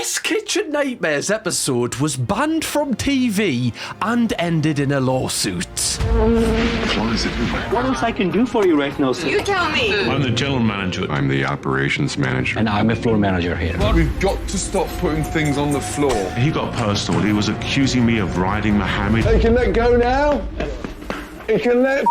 This Kitchen Nightmares episode was banned from TV and ended in a lawsuit. What else I can do for you right now, sir? You tell me. I'm the general manager. I'm the operations manager. And I'm a floor manager here. We've got to stop putting things on the floor. He got personal. He was accusing me of riding Mohammed. You can let go now. You can let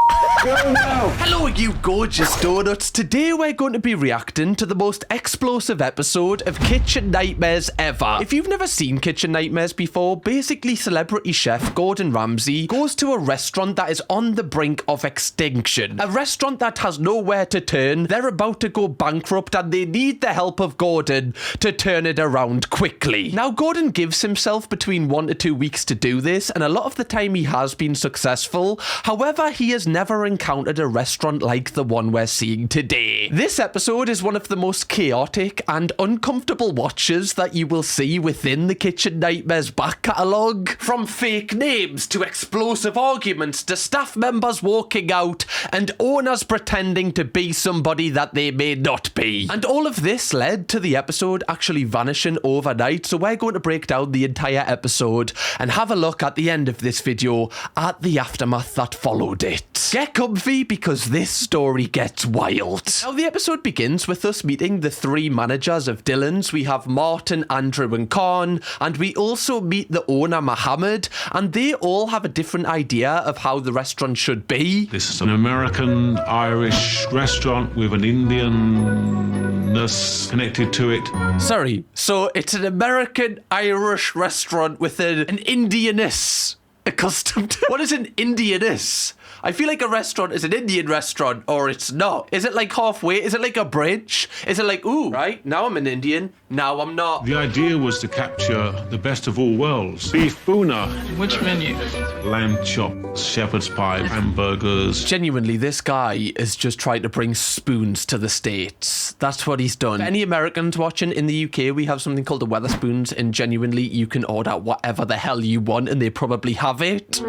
go now. Hello, you gorgeous donuts. Today we're going to be reacting to the most explosive episode of Kitchen Nightmares ever. If you've never seen Kitchen Nightmares before, basically celebrity chef Gordon Ramsay goes to a restaurant that is on the brink of extinction. A restaurant that has nowhere to turn. They're about to go bankrupt and they need the help of Gordon to turn it around quickly. Now, Gordon gives himself between 1 to 2 weeks to do this, and a lot of the time he has been successful. However, he has never encountered a restaurant like the one we're seeing today. This episode is one of the most chaotic and uncomfortable watches that you will see within the Kitchen Nightmares back catalogue. From fake names to explosive arguments to staff members walking out and owners pretending to be somebody that they may not be. And all of this led to the episode actually vanishing overnight, so we're going to break down the entire episode and have a look at the end of this video at the aftermath that followed it. Get comfy because this story gets wild. Now, the episode begins with us meeting the three managers of Dillons. We have Martin, Andrew and Khan, and we also meet the owner Mohammed, and they all have a different idea of how the restaurant should be. This is an American-Irish restaurant with an Indianness connected to it. Sorry, so it's an American-Irish restaurant with an Indianness accustomed to. What is an Indianness? I feel like a restaurant is an Indian restaurant, or it's not. Is it like halfway? Is it like a bridge? Is it like, ooh, right, now I'm an Indian, now I'm not. The idea was to capture the best of all worlds. Beef boona. Which menu? Lamb chops, shepherd's pie, hamburgers. Genuinely, this guy is just trying to bring spoons to the States. That's what he's done. For any Americans watching in the UK, we have something called the Wetherspoons, and genuinely, you can order whatever the hell you want, and they probably have it.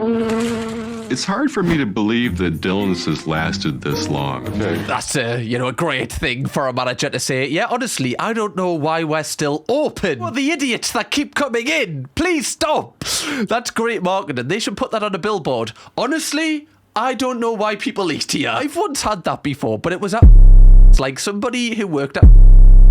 It's hard for me to believe that Dillons has lasted this long. That's a great thing for a manager to say. Yeah, honestly, I don't know why we're still open. Well, the idiots that keep coming in, please stop. That's great marketing. They should put that on a billboard. Honestly, I don't know why people eat here. I've once had that before, but it was like somebody who worked at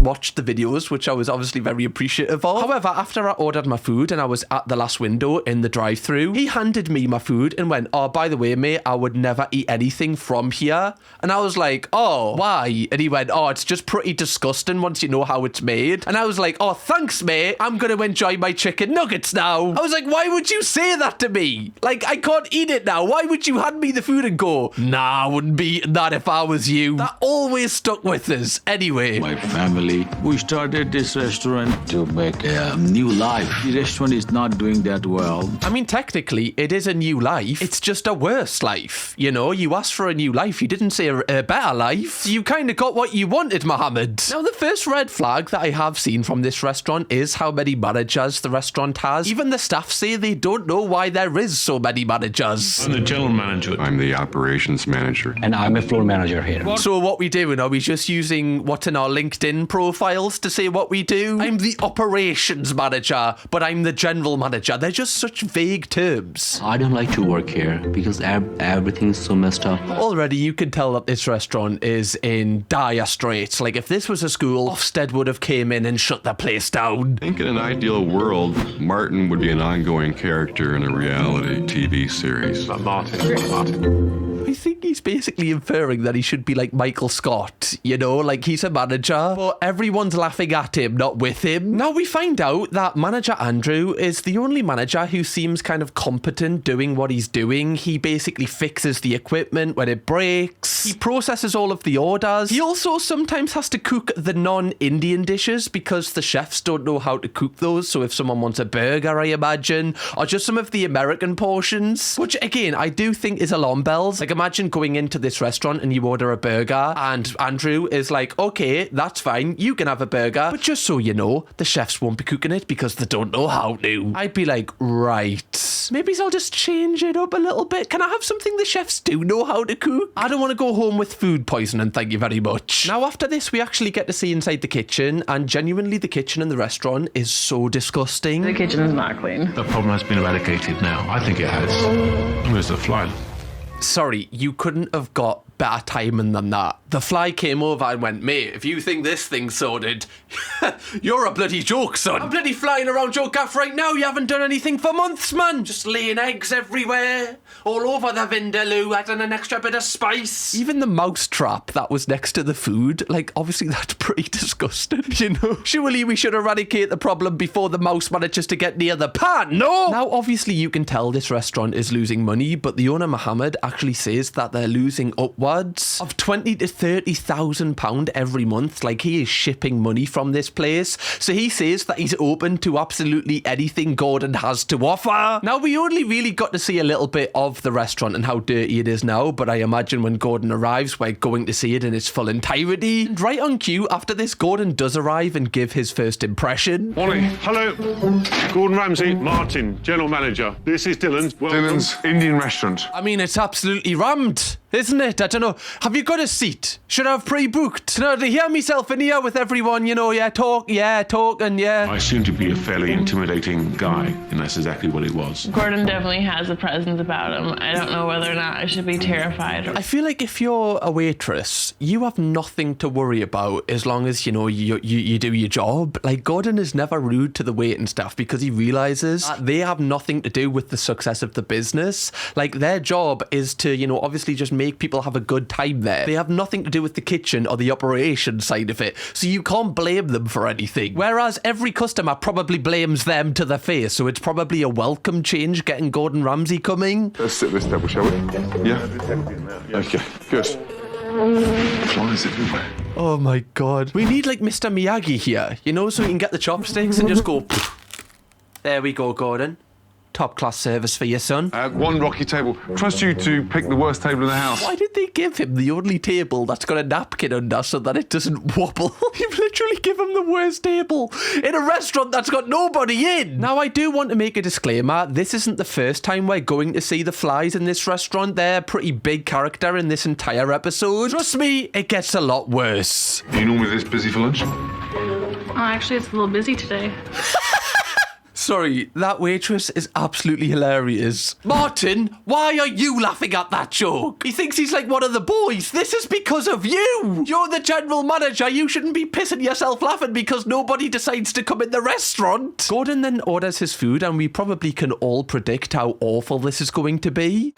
watched the videos, which I was obviously very appreciative of. However, after I ordered my food and I was at the last window in the drive-thru, he handed me my food and went, "Oh, by the way, mate, I would never eat anything from here." And I was like, "Oh, why?" And he went, "Oh, it's just pretty disgusting once you know how it's made." And I was like, "Oh, thanks, mate. I'm going to enjoy my chicken nuggets now." I was like, why would you say that to me? Like, I can't eat it now. Why would you hand me the food and go, "Nah, I wouldn't be eating that if I was you"? That always stuck with us. Anyway. My family, we started this restaurant to make a new life. The restaurant is not doing that well. I mean, technically, it is a new life. It's just a worse life. You know, you asked for a new life. You didn't say a better life. You kind of got what you wanted, Mohammed. Now, the first red flag that I have seen from this restaurant is how many managers the restaurant has. Even the staff say they don't know why there is so many managers. I'm the general manager. I'm the operations manager. And I'm a floor manager here. So what we doing? Are we just using what's in our LinkedIn profiles to say what we do? I'm the operations manager, but I'm the general manager. They're just such vague terms. I don't like to work here because everything's so messed up. Already you can tell that this restaurant is in dire straits. Like, if this was a school, Ofsted would have came in and shut the place down. I think in an ideal world, Martin would be an ongoing character in a reality TV series. Martin. I think he's basically inferring that he should be like Michael Scott, you know, like he's a manager, but everyone's laughing at him, not with him. Now we find out that manager Andrew is the only manager who seems kind of competent doing what he's doing. He basically fixes the equipment when it breaks. He processes all of the orders. He also sometimes has to cook the non-Indian dishes because the chefs don't know how to cook those. So if someone wants a burger, I imagine, or just some of the American portions, which again, I do think is alarm bells. Like, imagine going going into this restaurant and you order a burger, and Andrew is like, okay, that's fine, you can have a burger, but just so you know, the chefs won't be cooking it because they don't know how to. I'd be like, right, maybe I'll just change it up a little bit. Can I have something the chefs do know how to cook? I don't want to go home with food poisoning, thank you very much. Now, after this, we actually get to see inside the kitchen, and genuinely, the kitchen in the restaurant is so disgusting. The kitchen is not clean. The problem has been eradicated now. I think it has. Where's the fly? Sorry, you couldn't have got better timing than that. The fly came over and went, mate, if you think this thing's sorted, you're a bloody joke, son. I'm bloody flying around your gaff right now. You haven't done anything for months, man. Just laying eggs everywhere, all over the vindaloo, adding an extra bit of spice. Even the mouse trap that was next to the food, like, obviously that's pretty disgusting, you know? Surely we should eradicate the problem before the mouse manages to get near the pan, no? Now, obviously you can tell this restaurant is losing money, but the owner, Mohammed, actually says that they're losing upwards of £20,000 to £30,000 every month. Like, he is shipping money from this place. So he says that he's open to absolutely anything Gordon has to offer. Now, we only really got to see a little bit of the restaurant and how dirty it is now, but I imagine when Gordon arrives, we're going to see it in its full entirety. And right on cue, after this, Gordon does arrive and give his first impression. Morning. Hello. Gordon Ramsay, Martin, General Manager. This is Dillons. Dillons Indian Restaurant. I mean, it's absolutely rammed, isn't it? I don't know. Have you got a seat? Should I have pre-booked? No, to hear myself in here with everyone, you know, talking. I seem to be a fairly intimidating guy, and that's exactly what it was. Gordon definitely has a presence about him. I don't know whether or not I should be terrified. I feel like if you're a waitress, you have nothing to worry about as long as, you know, you do your job. Like, Gordon is never rude to the waiting staff because he realizes that they have nothing to do with the success of the business. Like, their job is to, you know, obviously just make people have a good time there. They have nothing to do with the kitchen or the operation side of it, so you can't blame them for anything. Whereas every customer probably blames them to their face, so it's probably a welcome change getting Gordon Ramsay coming. Let's sit this table, shall we? Yeah? Okay, good. Flies everywhere. Oh my god. We need like Mr. Miyagi here, you know, so we can get the chopsticks and just go... There we go, Gordon. Top class service for your son. One rocky table. Trust you to pick the worst table in the house. Why did they give him the only table that's got a napkin under so that it doesn't wobble? You've literally given him the worst table in a restaurant that's got nobody in. Now, I do want to make a disclaimer. This isn't the first time we're going to see the flies in this restaurant. They're a pretty big character in this entire episode. Trust me, it gets a lot worse. Are you normally this busy for lunch? Oh, actually, it's a little busy today. Sorry, that waitress is absolutely hilarious. Martin, why are you laughing at that joke? He thinks he's like one of the boys. This is because of you. You're the general manager. You shouldn't be pissing yourself laughing because nobody decides to come in the restaurant. Gordon then orders his food, and we probably can all predict how awful this is going to be.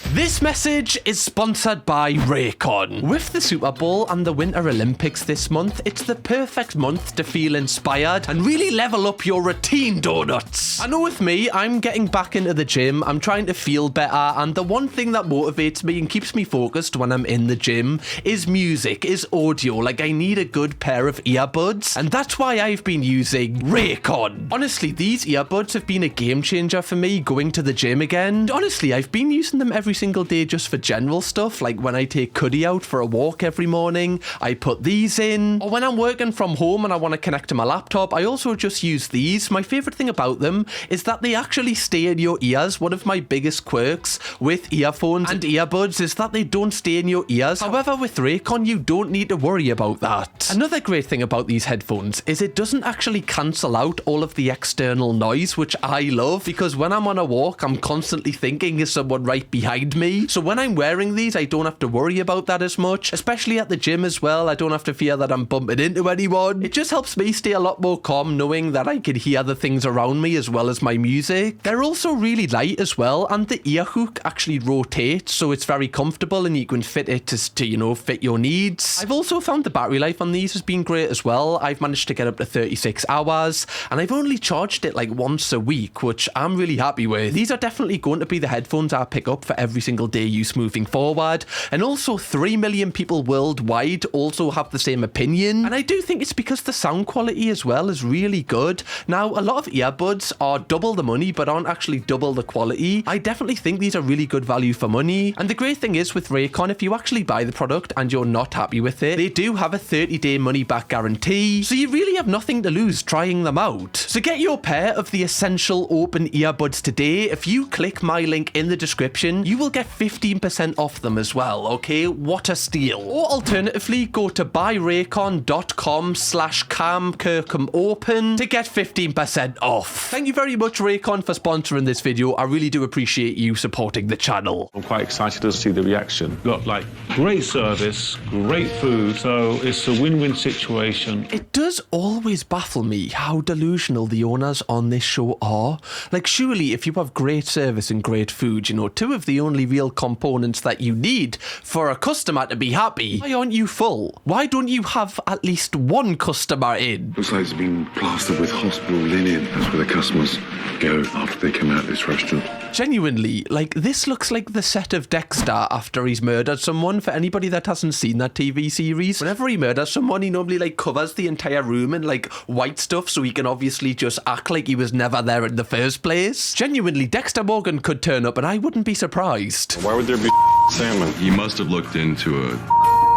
This message is sponsored by Raycon. With the Super Bowl and the Winter Olympics this month, it's the perfect month to feel inspired and really level up your routine, donuts. I know with me, I'm getting back into the gym, I'm trying to feel better, and the one thing that motivates me and keeps me focused when I'm in the gym is music, is audio. Like, I need a good pair of earbuds, and that's why I've been using Raycon. Honestly, these earbuds have been a game changer for me going to the gym again. And honestly, I've been using them every single day just for general stuff, like when I take Cuddy out for a walk every morning, I put these in, or when I'm working from home and I want to connect to my laptop, I also just use these. My favourite thing about them is that they actually stay in your ears. One of my biggest quirks with earphones and earbuds is that they don't stay in your ears. However, with Raycon, you don't need to worry about that. Another great thing about these headphones is it doesn't actually cancel out all of the external noise, which I love, because when I'm on a walk, I'm constantly thinking, is someone right behind me? So when I'm wearing these, I don't have to worry about that as much, especially at the gym as well. I don't have to fear that I'm bumping into anyone. It just helps me stay a lot more calm knowing that I can hear the things around me as well as my music. They're also really light as well, and the ear hook actually rotates, so it's very comfortable and you can fit it to you know, fit your needs. I've also found the battery life on these has been great as well. I've managed to get up to 36 hours, and I've only charged it like once a week, which I'm really happy with. These are definitely going to be the headphones I pick up for every single day use moving forward. And also 3 million people worldwide also have the same opinion. And I do think it's because the sound quality as well is really good. Now, a lot of earbuds are double the money but aren't actually double the quality. I definitely think these are really good value for money. And the great thing is with Raycon, if you actually buy the product and you're not happy with it, they do have a 30-day money-back guarantee. So you really have nothing to lose trying them out. So get your pair of the Essential Open earbuds today. If you click my link in the description, you will get 15% off them as well, okay? What a steal. Or alternatively, go to buyraycon.com/CamKirkhamOpen to get 15% off. Thank you very much, Raycon, for sponsoring this video. I really do appreciate you supporting the channel. I'm quite excited to see the reaction. Got like great service, great food, so it's a win-win situation. It does always baffle me how delusional the owners on this show are. Like, surely if you have great service and great food, you know, two of the only real components that you need for a customer to be happy, why aren't you full? Why don't you have at least one customer in? Looks like it's been plastered with hospital linen. That's where the customers go after they come out of this restaurant. Genuinely, like, this looks like the set of Dexter after he's murdered someone. For anybody that hasn't seen that TV series, whenever he murders someone, he normally, like, covers the entire room in, like, white stuff so he can obviously just act like he was never there in the first place. Genuinely, Dexter Morgan could turn up and I wouldn't be surprised. Why would there be salmon? He must have looked into a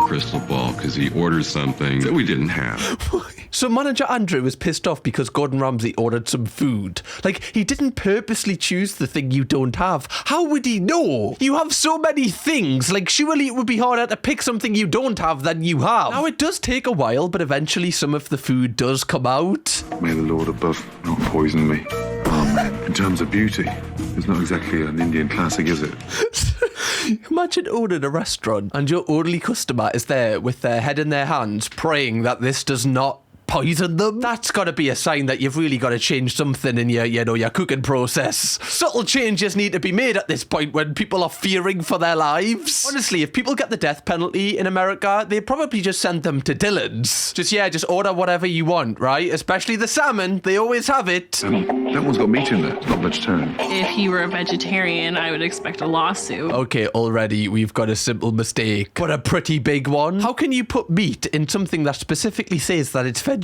crystal ball because he ordered something that we didn't have. So manager Andrew was pissed off because Gordon Ramsay ordered some food. Like, he didn't purposely choose the thing you don't have. How would he know? You have so many things. Like, surely it would be harder to pick something you don't have than you have. Now, it does take a while, but eventually some of the food does come out. May the Lord above not poison me. Amen. In terms of beauty, it's not exactly an Indian classic, is it? Imagine owning a restaurant and your only customer is there with their head in their hands praying that this does not poison them. That's got to be a sign that you've really got to change something in your, you know, your cooking process. Subtle changes need to be made at this point when people are fearing for their lives. Honestly, if people get the death penalty in America, they probably just send them to Dillons. Just order whatever you want, right? Especially the salmon. They always have it. That one's got meat in there. It's not vegetarian. If he were a vegetarian, I would expect a lawsuit. Okay, already we've got a simple mistake, but a pretty big one. How can you put meat in something that specifically says that it's vegetarian?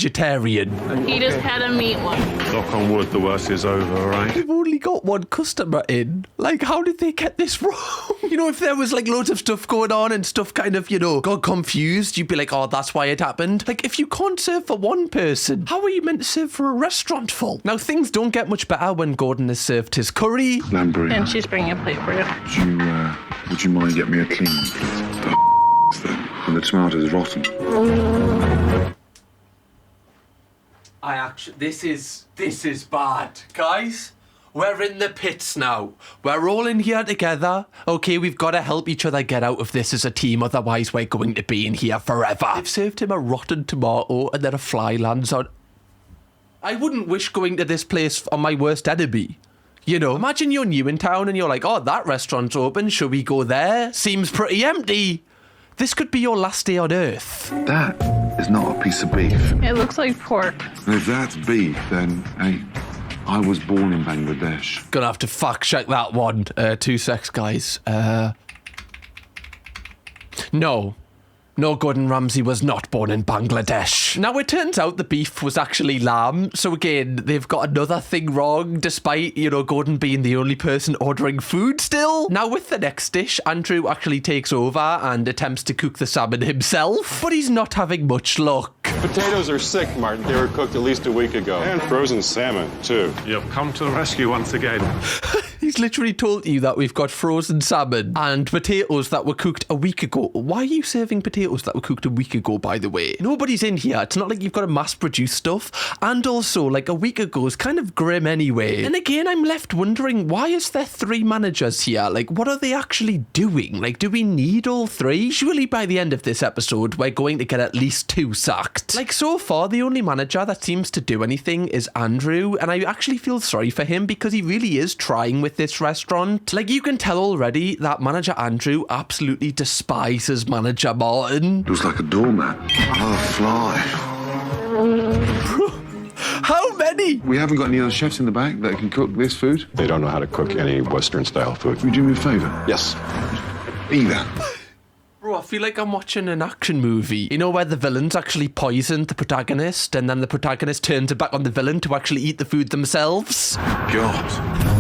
He just had a meat one. Knock on wood, the worst is over, all right? They've only got one customer in. Like, how did they get this wrong? You know, if there was, like, loads of stuff going on and stuff kind of, you know, got confused, you'd be like, oh, that's why it happened. Like, if you can't serve for one person, how are you meant to serve for a restaurant full? Now, things don't get much better when Gordon has served his curry. Lamb And she's bringing a plate for you. Would you mind getting me a clean one, please? Then. And the tomatoes rotten. This is bad. Guys, we're in the pits now. We're all in here together. Okay, we've got to help each other get out of this as a team, otherwise we're going to be in here forever. They've served him a rotten tomato and then a fly lands on... I wouldn't wish going to this place on my worst enemy. You know, imagine you're new in town and you're like, oh, that restaurant's open, should we go there? Seems pretty empty. This could be your last day on Earth. That is not a piece of beef. It looks like pork. And if that's beef, then, hey, I was born in Bangladesh. Gonna have to fact check that one. 2 secs, guys. No, Gordon Ramsay was not born in Bangladesh. Now, it turns out the beef was actually lamb. So again, they've got another thing wrong, despite, you know, Gordon being the only person ordering food still. Now, with the next dish, Andrew actually takes over and attempts to cook the salmon himself, but he's not having much luck. Potatoes are sick, Martin. They were cooked at least a week ago. And frozen salmon, too. You've come to the rescue once again. He's literally told you that we've got frozen salmon and potatoes that were cooked a week ago. Why are you serving potatoes that were cooked a week ago, by the way? Nobody's in here. It's not like you've got to mass-produce stuff. And also, like, a week ago is kind of grim anyway. And again, I'm left wondering, why is there 3 managers here? Like, what are they actually doing? Like, do we need all 3? Surely by the end of this episode, we're going to get at least 2 sacked. Like, so far, the only manager that seems to do anything is Andrew. And I actually feel sorry for him because he really is trying with this restaurant. Like, you can tell already that manager Andrew absolutely despises manager Martin. Looks like a doormat. Oh, a fly. How many? We haven't got any other chefs in the back that can cook this food. They don't know how to cook any Western-style food. Would you do me a favour? Yes. Either. Bro, I feel like I'm watching an action movie. You know where the villains actually poisoned the protagonist and then the protagonist turns it back on the villain to actually eat the food themselves? God.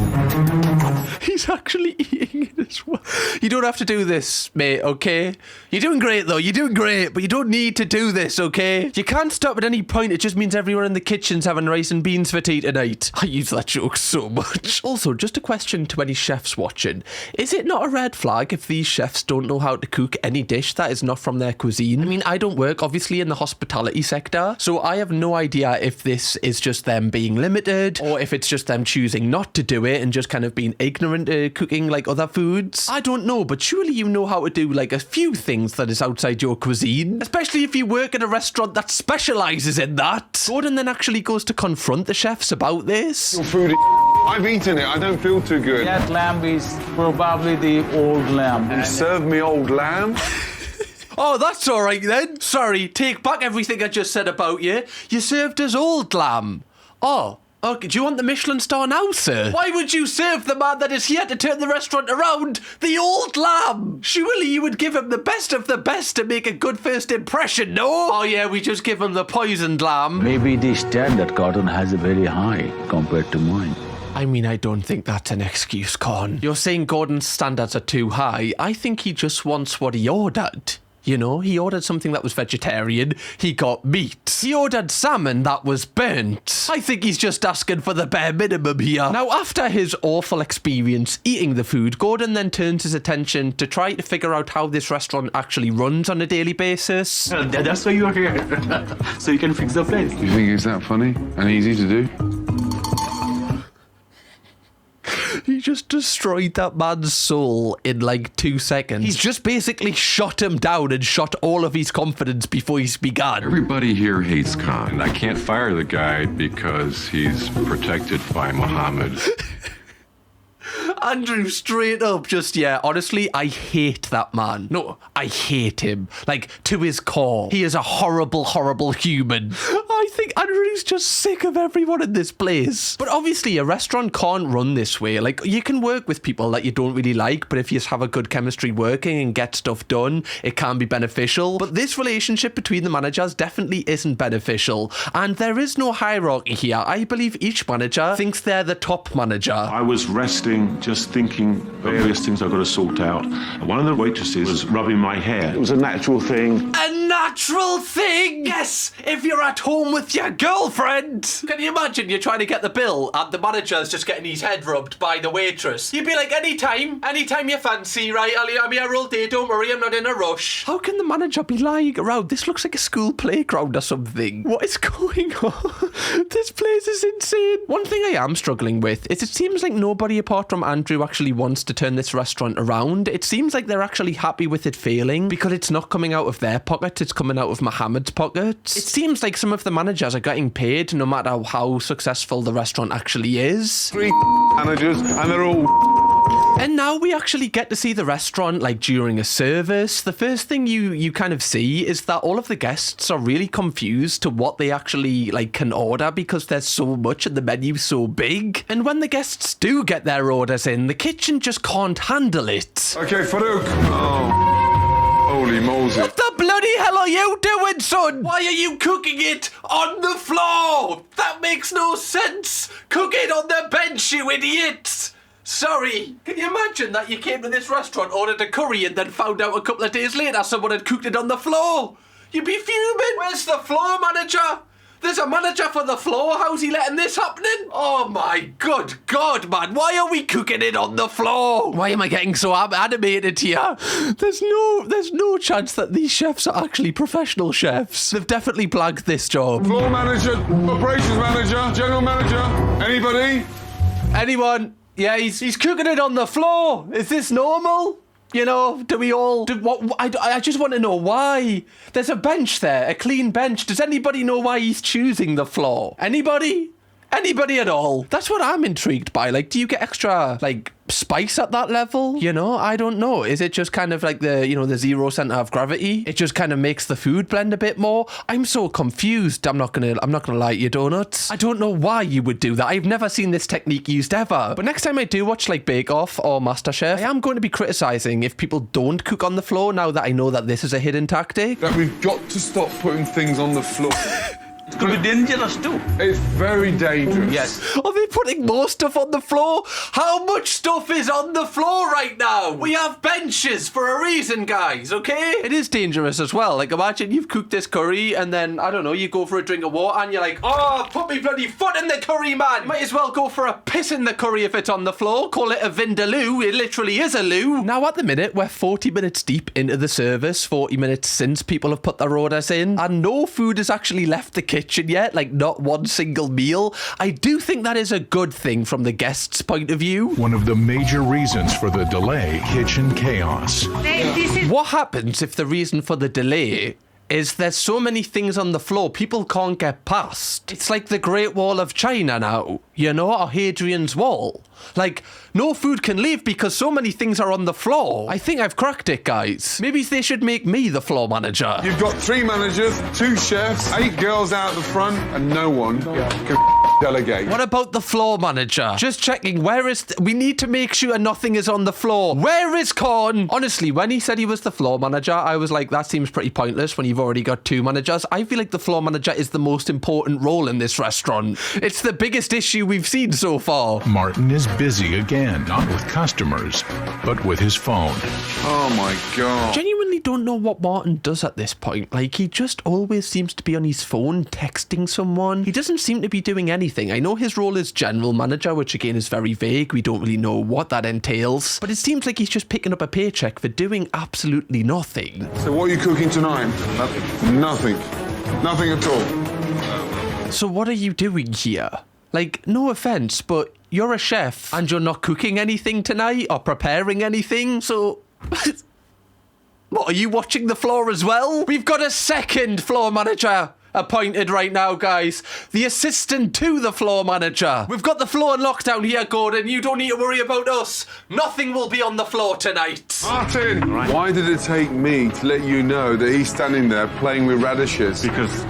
He's actually eating it as well. You don't have to do this, mate, okay? You're doing great, though. You're doing great, but you don't need to do this, okay? You can't stop at any point. It just means everyone in the kitchen's having rice and beans for tea tonight. I use that joke so much. Also, just a question to any chefs watching. Is it not a red flag if these chefs don't know how to cook any dish that is not from their cuisine? I mean, I don't work, obviously, in the hospitality sector, so I have no idea if this is just them being limited or if it's just them choosing not to do it and just kind of being ignorant to cooking like other foods. I don't know, but surely you know how to do like a few things that is outside your cuisine, especially if you work in a restaurant that specialises in that. Gordon then actually goes to confront the chefs about this. Your food, I've eaten it. I don't feel too good. That lamb is probably the old lamb. You served me old lamb? Oh, that's all right then. Sorry, take back everything I just said about you. You served us old lamb. Oh. Okay, do you want the Michelin star now, sir? Why would you serve the man that is here to turn the restaurant around the old lamb? Surely you would give him the best of the best to make a good first impression, no? Oh yeah, we just give him the poisoned lamb. Maybe the standard Gordon has a very high compared to mine. I mean, I don't think that's an excuse, Con. You're saying Gordon's standards are too high. I think he just wants what he ordered. You know, he ordered something that was vegetarian, he got meat. He ordered salmon that was burnt. I think he's just asking for the bare minimum here. Now, after his awful experience eating the food, Gordon then turns his attention to try to figure out how this restaurant actually runs on a daily basis. That's why you are here. So you can fix the place. You think it's that funny and easy to do? He just destroyed that man's soul in like 2 seconds. He's just basically shot him down and shot all of his confidence before he's begun. Everybody here hates Khan. I can't fire the guy because he's protected by Muhammad. Andrew, straight up, just, yeah, honestly, I hate that man. No, I hate him. Like, to his core. He is a horrible, horrible human. I think Andrew's just sick of everyone in this place. But obviously, a restaurant can't run this way. Like, you can work with people that you don't really like, but if you just have a good chemistry working and get stuff done, it can be beneficial. But this relationship between the managers definitely isn't beneficial. And there is no hierarchy here. I believe each manager thinks they're the top manager. I was resting, just thinking various things I've got to sort out. And one of the waitresses was rubbing my hair. It was a natural thing. A natural thing? Yes, if you're at home with your girlfriend. Can you imagine you're trying to get the bill and the manager's just getting his head rubbed by the waitress? You'd be like, anytime you fancy, right? I'm here all day, don't worry, I'm not in a rush. How can the manager be lying around? This looks like a school playground or something. What is going on? This place is insane. One thing I am struggling with is it seems like nobody apart from Andrew actually wants to turn this restaurant around. It seems like they're actually happy with it failing because it's not coming out of their pockets, it's coming out of Mohammed's pockets. It seems like some of the managers are getting paid no matter how successful the restaurant actually is. 3 managers and they're all... And now we actually get to see the restaurant like during a service. The first thing you kind of see is that all of the guests are really confused to what they actually like can order because there's so much and the menu's so big. And when the guests do get their orders in, the kitchen just can't handle it. Okay, Farouk. Oh, holy Moses. What the bloody hell are you doing, son? Why are you cooking it on the floor? That makes no sense. Cook it on the bench, you idiot. Sorry, can you imagine that you came to this restaurant, ordered a curry and then found out a couple of days later someone had cooked it on the floor? You'd be fuming. Where's the floor manager? There's a manager for the floor. How's he letting this happening? Oh my good God, man. Why are we cooking it on the floor? Why am I getting so animated here? There's no chance that these chefs are actually professional chefs. They've definitely blagged this job. Floor manager, operations manager, general manager, anybody? Anyone? Yeah, he's cooking it on the floor. Is this normal? You know, do we all... I just want to know why. There's a bench there, a clean bench. Does anybody know why he's choosing the floor? Anybody? Anybody at all? That's what I'm intrigued by. Like, do you get extra, like, spice at that level? You know, I don't know. Is it just kind of like the, you know, the zero center of gravity? It just kind of makes the food blend a bit more. I'm so confused. I'm not gonna lie to you, Donuts. I don't know why you would do that. I've never seen this technique used ever. But next time I do watch like Bake Off or MasterChef, I am going to be criticizing if people don't cook on the floor now that I know that this is a hidden tactic. That we've got to stop putting things on the floor. It could be dangerous too. It's very dangerous. Yes. Are they putting more stuff on the floor? How much stuff is on the floor right now? We have benches for a reason, guys, okay? It is dangerous as well. Like, imagine you've cooked this curry and then, I don't know, you go for a drink of water and you're like, oh, put me bloody foot in the curry, man. Might as well go for a piss in the curry if it's on the floor. Call it a vindaloo. It literally is a loo. Now, at the minute, we're 40 minutes deep into the service, 40 minutes since people have put their orders in, and no food has actually left the kitchen yet, like not one single meal. I do think that is a good thing from the guests' point of view. One of the major reasons for the delay, kitchen chaos. What happens if the reason for the delay is there's so many things on the floor people can't get past? It's like the Great Wall of China now, you know, or Hadrian's Wall. Like, no food can leave because so many things are on the floor. I think I've cracked it, guys. Maybe they should make me the floor manager. You've got 3 managers, 2 chefs, 8 girls out the front, and no one can delegate. What about the floor manager? Just checking, where is... we need to make sure nothing is on the floor. Where is Corn? Honestly, when he said he was the floor manager, I was like, that seems pretty pointless when you've already got 2 managers. I feel like the floor manager is the most important role in this restaurant. It's the biggest issue we've seen so far. Martin is busy again, not with customers, but with his phone. Oh my God. Genuinely don't know what Martin does at this point. Like, he just always seems to be on his phone texting someone. He doesn't seem to be doing anything. I know his role is general manager, which again is very vague. We don't really know what that entails. But it seems like he's just picking up a paycheck for doing absolutely nothing. So what are you cooking tonight? Nothing. Nothing at all. So what are you doing here? Like, no offense, but you're a chef and you're not cooking anything tonight or preparing anything, so... What, are you watching the floor as well? We've got a second floor manager appointed right now, guys. The assistant to the floor manager. We've got the floor in lockdown here, Gordon. You don't need to worry about us. Nothing will be on the floor tonight. Martin! Why did it take me to let you know that he's standing there playing with radishes? Because,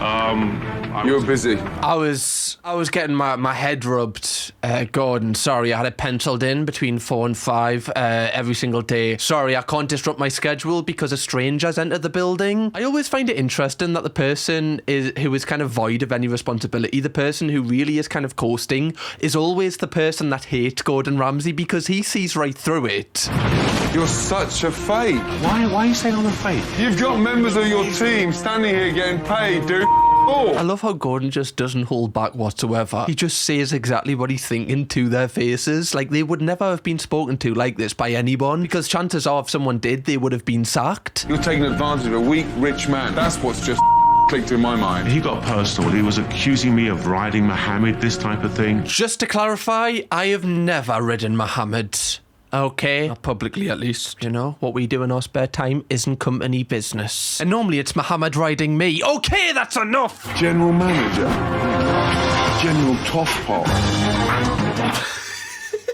you were busy. I was getting my head rubbed, Gordon. Sorry, I had it penciled in between 4 and 5 every single day. Sorry, I can't disrupt my schedule because a stranger's entered the building. I always find it interesting that the person who is kind of void of any responsibility, the person who really is kind of coasting, is always the person that hates Gordon Ramsay because he sees right through it. You're such a fake. why are you saying I'm a fake? You've got members of your team standing here getting paid, dude. I love how Gordon just doesn't hold back whatsoever. He just says exactly what he's thinking to their faces. Like, they would never have been spoken to like this by anyone, because chances are if someone did, they would have been sacked. You're taking advantage of a weak, rich man. That's what's just clicked in my mind. He got personal. He was accusing me of riding Mohammed, this type of thing. Just to clarify, I have never ridden Mohammed. Okay, not publicly at least. You know, what we do in our spare time isn't company business. And normally it's Mohammed riding me. Okay, that's enough! General manager. General Tosspot.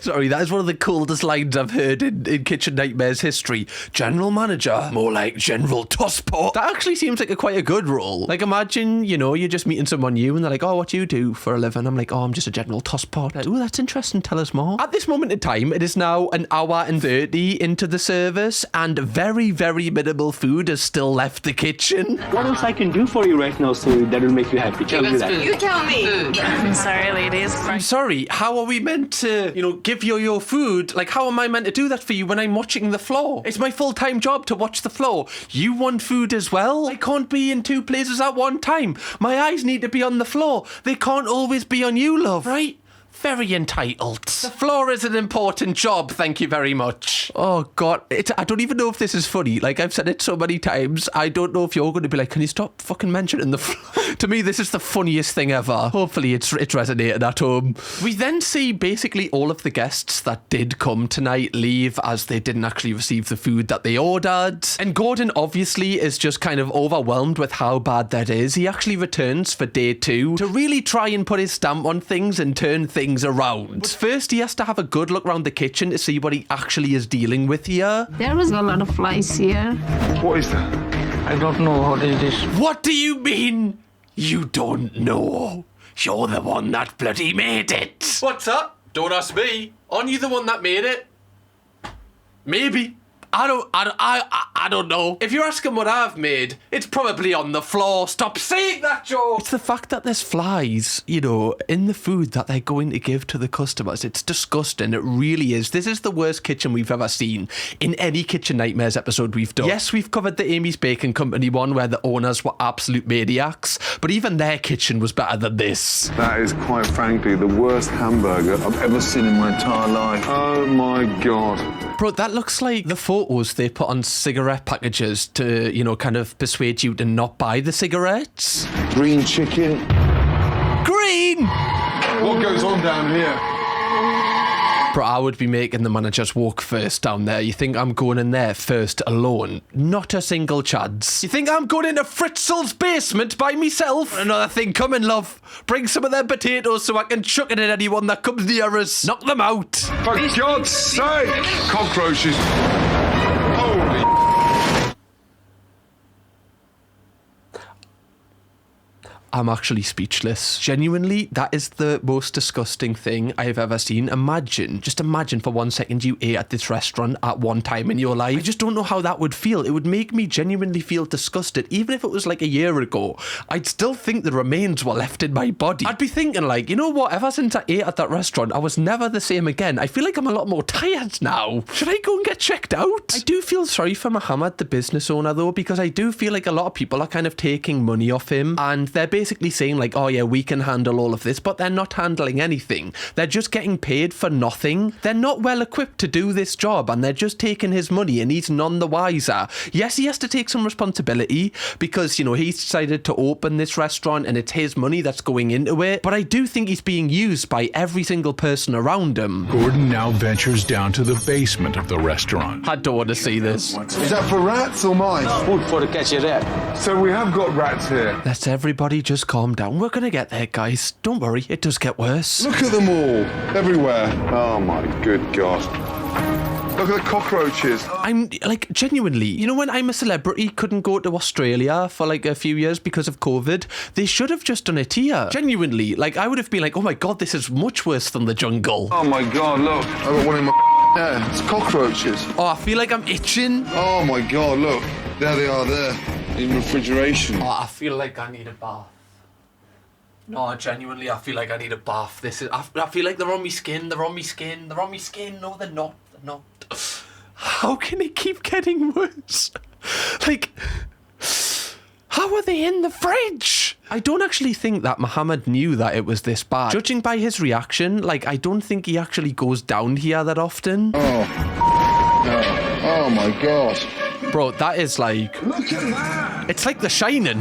Sorry, that is one of the coolest lines I've heard in Kitchen Nightmares history. General manager, more like General Tosspot. That actually seems like quite a good role. Like, imagine, you know, you're just meeting someone new and they're like, oh, what do you do for a living? I'm like, oh, I'm just a General Tosspot. Like, oh, that's interesting. Tell us more. At this moment in time, it is now an hour and 30 into the service and very, very minimal food has still left the kitchen. What else I can do for you right now so that will make you happy? Tell me that. You tell me. I'm sorry, ladies. I'm sorry, how are we meant to, you know, give you your food? Like, how am I meant to do that for you when I'm watching the floor? It's my full-time job to watch the floor. You want food as well? I can't be in 2 places at one time. My eyes need to be on the floor. They can't always be on you, love, right? Very entitled. The floor is an important job, thank you very much. Oh, God. I don't even know if this is funny. Like, I've said it so many times. I don't know if you're going to be like, can you stop fucking mentioning the floor? To me, this is the funniest thing ever. Hopefully, it's resonated at home. We then see basically all of the guests that did come tonight leave as they didn't actually receive the food that they ordered. And Gordon obviously is just kind of overwhelmed with how bad that is. He actually returns for day 2 to really try and put his stamp on things and turn things things around. But first, he has to have a good look around the kitchen to see what he actually is dealing with here. There was a lot of flies here. What is that? I don't know what is this. What do you mean? You don't know. You're the one that bloody made it. What's up? Don't ask me. Aren't you the one that made it? Maybe. I don't know. If you're asking what I've made, it's probably on the floor. Stop saying that, Joe. It's the fact that there's flies, you know, in the food that they're going to give to the customers. It's disgusting. It really is. This is the worst kitchen we've ever seen in any Kitchen Nightmares episode we've done. Yes, we've covered the Amy's Bacon Company one where the owners were absolute maniacs, but even their kitchen was better than this. That is quite frankly the worst hamburger I've ever seen in my entire life. Oh my God. Bro, that looks like the photos they put on cigarette packages to, you know, kind of persuade you to not buy the cigarettes. Green chicken. Green! What goes on down here? Bro, I would be making the managers walk first down there. You think I'm going in there first alone? Not a single chance. You think I'm going into Fritzel's basement by myself? Another thing coming, love. Bring some of them potatoes so I can chuck it at anyone that comes near us. Knock them out. For God's sake! Cockroaches. Holy... I'm actually speechless. Genuinely, that is the most disgusting thing I have ever seen. Just imagine for 1 second you ate at this restaurant at one time in your life. I just don't know how that would feel. It would make me genuinely feel disgusted. Even if it was like a year ago, I'd still think the remains were left in my body. I'd be thinking like, you know what? Ever since I ate at that restaurant, I was never the same again. I feel like I'm a lot more tired now. Should I go and get checked out? I do feel sorry for Mohammed, the business owner, though, because I do feel like a lot of people are kind of taking money off him, and they're basically saying like, oh yeah, we can handle all of this, but they're not handling anything. They're just getting paid for nothing. They're not well equipped to do this job, and they're just taking his money, and he's none the wiser. Yes, he has to take some responsibility because, you know, he's decided to open this restaurant and it's his money that's going into it, but I do think he's being used by every single person around him. Gordon now ventures down to the basement of the restaurant. I don't want to see this. Is that for rats or mice? Food for the catch your rat. So we have got rats here. Let's everybody just calm down. We're gonna get there, guys. Don't worry, it does get worse. Look at them all. Everywhere. Oh my good God. Look at the cockroaches. I'm like, genuinely, you know, when I'm a Celebrity couldn't go to Australia for like a few years because of COVID, they should have just done it here. Genuinely, like, I would have been like, oh my God, this is much worse than the jungle. Oh my God, look. I got one in my hair. It's cockroaches. Oh, I feel like I'm itching. Oh my God, look. There they are there. In refrigeration. Oh, I feel like I need a bath. No, genuinely, I feel like I need a bath. I feel like they're on my skin. They're on my skin. They're on my skin. No, they're not. They're not. How can it keep getting worse? Like, how are they in the fridge? I don't actually think that Mohammed knew that it was this bad. Judging by his reaction, like, I don't think he actually goes down here that often. Oh. No. Oh my God. Bro, that is like... Look at that. It's like The Shining.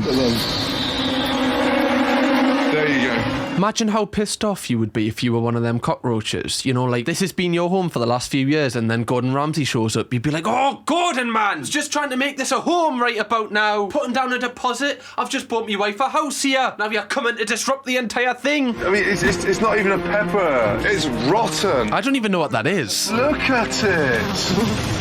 There you go. Imagine how pissed off you would be if you were one of them cockroaches. You know, like, this has been your home for the last few years, and then Gordon Ramsay shows up. You'd be like, oh, Gordon, man! Just trying to make this a home right about now. Putting down a deposit. I've just bought me wife a house here. Now you're coming to disrupt the entire thing. I mean, it's not even a pepper. It's rotten. I don't even know what that is. Look at it.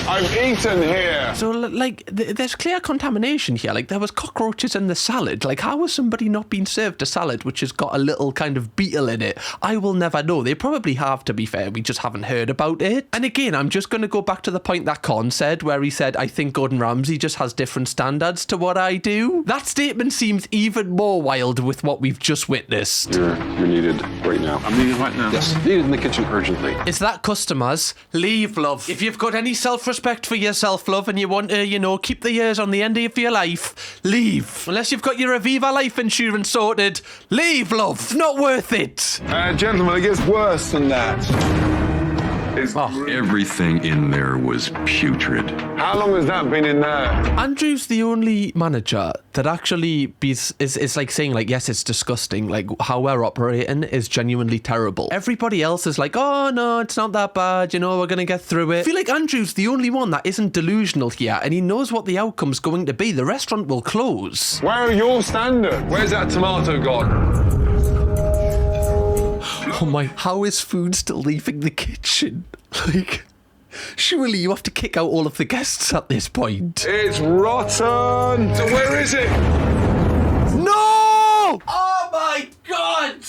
I've eaten here. So, like, there's clear contamination here. Like, there was cockroaches in the salad. Like, how has somebody not been served a salad which has got a little kind of beetle in it? I will never know. They probably have, to be fair. We just haven't heard about it. And again, I'm just going to go back to the point that Con said, where he said, I think Gordon Ramsay just has different standards to what I do. That statement seems even more wild with what we've just witnessed. You're needed right now. I'm needed right now. Yes, needed in the kitchen urgently. Is that customers? Leave, love. If you've got any self-respect for yourself, love, and you want to, you know, keep the years on the end of your life, leave. Unless you've got your Aviva life insurance sorted, leave, love. It's not worth it. Gentlemen, it gets worse than that. Everything in there was putrid. How long has that been in there? Andrew's the only manager that actually is like saying like, yes, it's disgusting. Like, how we're operating is genuinely terrible. Everybody else is like, oh no, it's not that bad. You know, we're going to get through it. I feel like Andrew's the only one that isn't delusional here, and he knows what the outcome's going to be. The restaurant will close. Where are your standards? Where's that tomato gone? Oh my, how is food still leaving the kitchen? Like, surely you have to kick out all of the guests at this point. It's rotten! So where is it? No! Oh my god!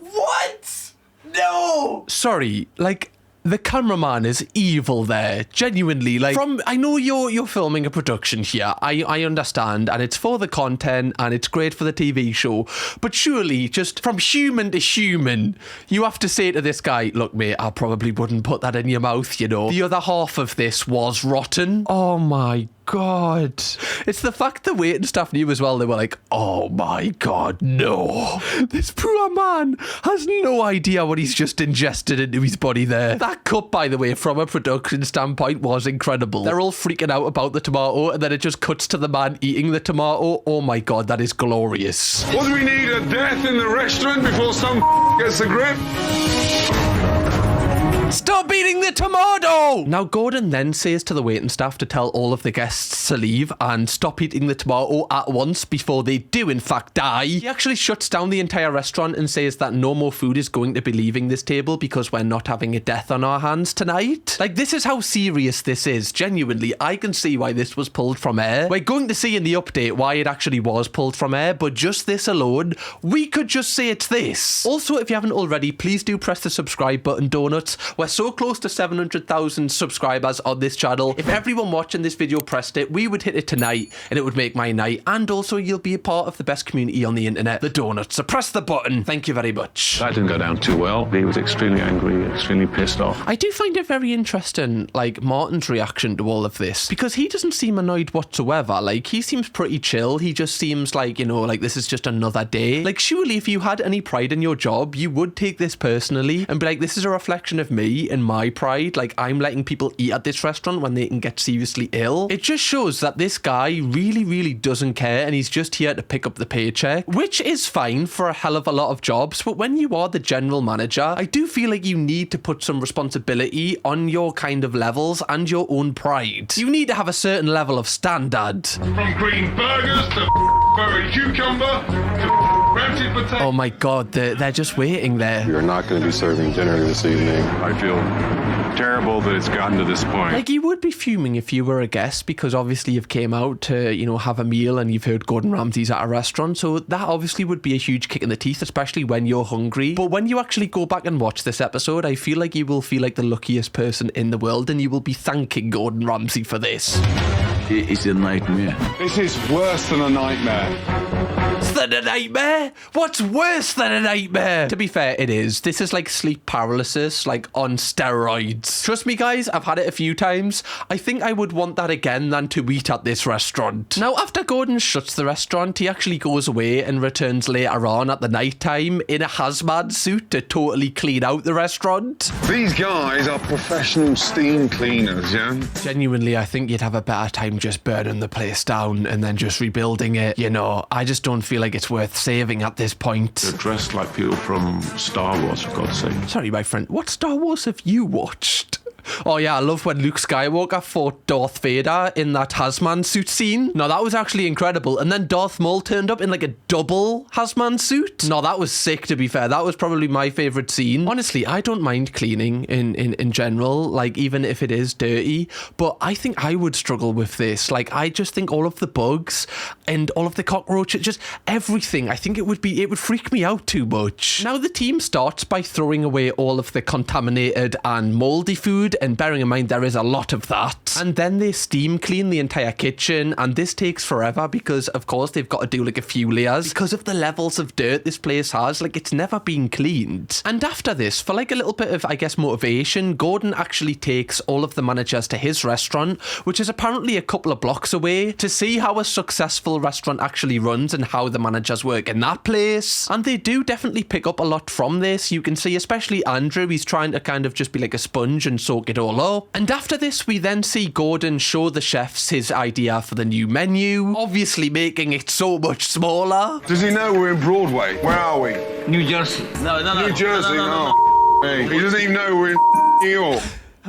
What? No! Sorry, like, the cameraman is evil there. Genuinely, like, I know you're filming a production here. I understand, and it's for the content, and it's great for the TV show. But surely, just from human to human, you have to say to this guy, look, mate, I probably wouldn't put that in your mouth, you know. The other half of this was rotten. Oh my god. It's the fact the waiting staff knew as well. They were like, oh my god, no. This poor man has no idea what he's just ingested into his body there. That cut, by the way, from a production standpoint was incredible. They're all freaking out about the tomato, and then it just cuts to the man eating the tomato. Oh my god, that is glorious. What do we need, a death in the restaurant before some gets a grip? Stop eating the tomato! Now, Gordon then says to the waiting staff to tell all of the guests to leave and stop eating the tomato at once before they do, in fact, die. He actually shuts down the entire restaurant and says that no more food is going to be leaving this table because we're not having a death on our hands tonight. Like, this is how serious this is. Genuinely, I can see why this was pulled from air. We're going to see in the update why it actually was pulled from air, but just this alone, we could just say it's this. Also, if you haven't already, please do press the subscribe button, donuts. We're so close to 700,000 subscribers on this channel. If everyone watching this video pressed it, we would hit it tonight and it would make my night. And also, you'll be a part of the best community on the internet, the donuts. So press the button. Thank you very much. That didn't go down too well. He was extremely angry, extremely pissed off. I do find it very interesting, like, Martin's reaction to all of this, because he doesn't seem annoyed whatsoever. Like, he seems pretty chill. He just seems like, you know, like, this is just another day. Like, surely if you had any pride in your job, you would take this personally and be like, this is a reflection of me and my pride. Like, I'm letting people eat at this restaurant when they can get seriously ill. It just shows that this guy really doesn't care, and he's just here to pick up the paycheck, which is fine for a hell of a lot of jobs. But when you are the general manager, I do feel like you need to put some responsibility on your kind of levels and your own pride. You need to have a certain level of standard. From green burgers to berry cucumber to rancid potato. Oh my god, they're just waiting there. We are not going to be serving dinner this evening. I feel terrible that it's gotten to this point. Like, you would be fuming if you were a guest, because obviously you've came out to, you know, have a meal and you've heard Gordon Ramsay's at a restaurant, so that obviously would be a huge kick in the teeth, especially when you're hungry. But when you actually go back and watch this episode, I feel like you will feel like the luckiest person in the world, and you will be thanking Gordon Ramsay for this. It's a nightmare. This is worse than a nightmare. Than a nightmare? What's worse than a nightmare? To be fair, it is. This is like sleep paralysis, like on steroids. Trust me, guys, I've had it a few times. I think I would want that again than to eat at this restaurant. Now, after Gordon shuts the restaurant, he actually goes away and returns later on at the night time in a hazmat suit to totally clean out the restaurant. These guys are professional steam cleaners, yeah? Genuinely, I think you'd have a better time just burning the place down and then just rebuilding it. You know, I just don't feel like it's worth saving at this point. They're dressed like people from Star Wars, for God's sake. Sorry, my friend, what Star Wars have you watched? Oh yeah, I love when Luke Skywalker fought Darth Vader in that hazmat suit scene. No, that was actually incredible. And then Darth Maul turned up in like a double hazmat suit. No, that was sick, to be fair. That was probably my favourite scene. Honestly, I don't mind cleaning in general, like, even if it is dirty. But I think I would struggle with this. Like, I just think all of the bugs and all of the cockroaches, just everything, I think it would freak me out too much. Now, the team starts by throwing away all of the contaminated and mouldy food, and bearing in mind there is a lot of that. And then they steam clean the entire kitchen, and this takes forever because, of course, they've got to do like a few layers because of the levels of dirt this place has. Like, it's never been cleaned. And after this, for like a little bit of, I guess, motivation, Gordon actually takes all of the managers to his restaurant, which is apparently a couple of blocks away, to see how a successful restaurant actually runs and how the managers work in that place. And they do definitely pick up a lot from this. You can see, especially Andrew, he's trying to kind of just be like a sponge and soak it all up. And after this, we then see Gordon show the chefs his idea for the new menu, obviously making it so much smaller. Does he know we're in Broadway? Where are we? New Jersey. No. New Jersey? No. Hey, he doesn't even know we're in New York.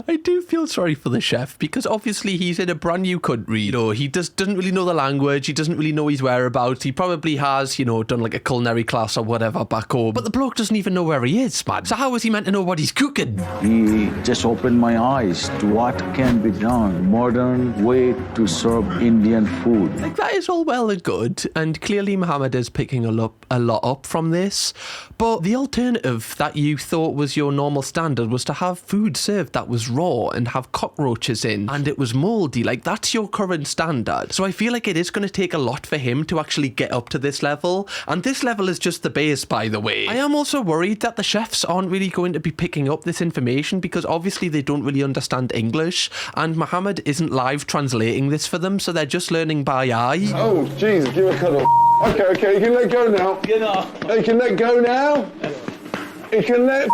I do feel sorry for the chef because obviously he's in a brand new country. You know, he doesn't really know the language. He doesn't really know his whereabouts. He probably has, you know, done like a culinary class or whatever back home. But the bloke doesn't even know where he is, man. So how is he meant to know what he's cooking? He just opened my eyes to what can be done. Modern way to serve Indian food. Like, that is all well and good. And clearly Mohammed is picking a lot up from this. But the alternative that you thought was your normal standard was to have food served that was raw and have cockroaches in and it was mouldy. Like, that's your current standard. So I feel like it is going to take a lot for him to actually get up to this level, and this level is just the base, by the way. I am also worried that the chefs aren't really going to be picking up this information because obviously they don't really understand English and Mohammed isn't live translating this for them, so they're just learning by eye. Oh, Jesus, give a cuddle. Okay, you can let go now. You know. You can let go now. You can let...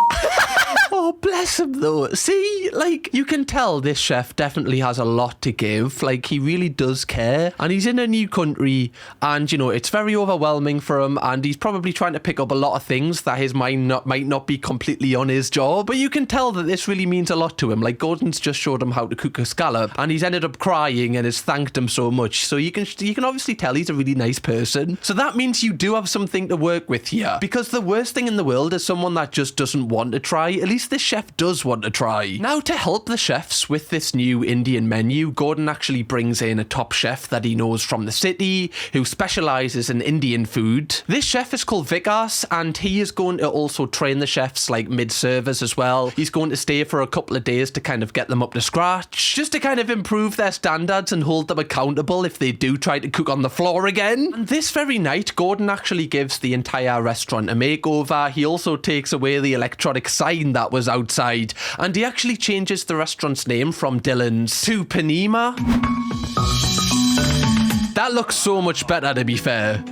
Oh, bless him though. See, like, you can tell this chef definitely has a lot to give. Like, he really does care. And he's in a new country and, you know, it's very overwhelming for him and he's probably trying to pick up a lot of things that his mind might not be completely on his job. But you can tell that this really means a lot to him. Like, Gordon's just showed him how to cook a scallop and he's ended up crying and has thanked him so much. So you can obviously tell he's a really nice person. So that means you do have something to work with here. Because the worst thing in the world is someone that just doesn't want to try. At least this chef does want to try. Now, to help the chefs with this new Indian menu, Gordon actually brings in a top chef that he knows from the city who specialises in Indian food. This chef is called Vikas and he is going to also train the chefs like mid-service as well. He's going to stay for a couple of days to kind of get them up to scratch, just to kind of improve their standards and hold them accountable if they do try to cook on the floor again. And this very night, Gordon actually gives the entire restaurant a makeover. He also takes away the electronic sign that was outside and he actually changes the restaurant's name from Dillons to Panema. That looks so much better, to be fair.